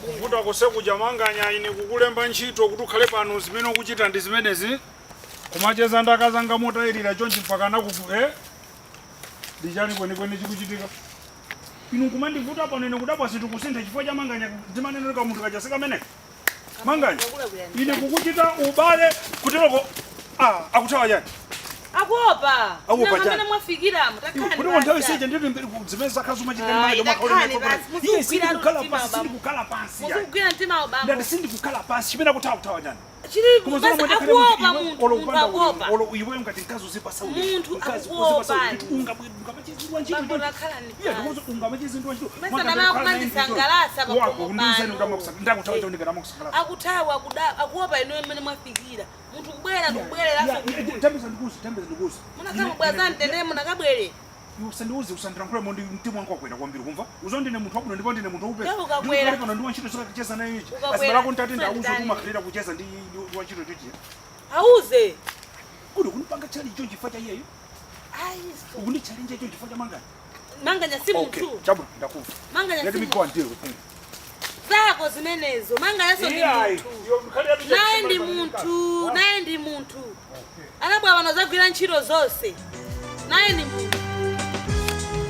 kuvuta kusekuja manganya ine kukulemba ntchito kuti ukhale pano zimene ukuchita ndi zimenezi kumacheza ndakazanga motayirira chonchi mpaka nakufu ndichani kwenikweni chikuchitika inu kumandivuta pano ine kudabwa sinthu kusintha chifukwa cha manganya zimaneneka munthu kachaseka meneka manganya ine kukuchita ubale kuteroko akutawa chani akuopa namene mwafikira mutakani kuti nthawi seje ndito zimene zakhazuma chitemayo kukhala pansi muzikugwira mtima obama ndati sindikukhala pansi chimene akutawa chani iwe ngati mkazi uzipa akutawa akuopa ino imene mwafikira munthu kubwera kubwerera munakabwazani tendere munakabwere usandiuze usandirankhule mondi mtima wangu wakwera kwambiri kumva uzondine munthu wabwino ndipo ndine munthu upe ukakwera pano ndi wantchito sokacheza nayo ichi asibala kuntati ndauze kumakhalira kucheza ndi wantchito chochi auze kuti kunipanga chali icho chifukwa cha iyeyo ukundi challenge icho chifukwa cha manganya si munthu chabwa ndakufa manganya let me go and deal with him zako zimenezo manganyaso ndi munthu naye ndi munthu anabwa vano zagwira ntchito zonse naye ndi munthu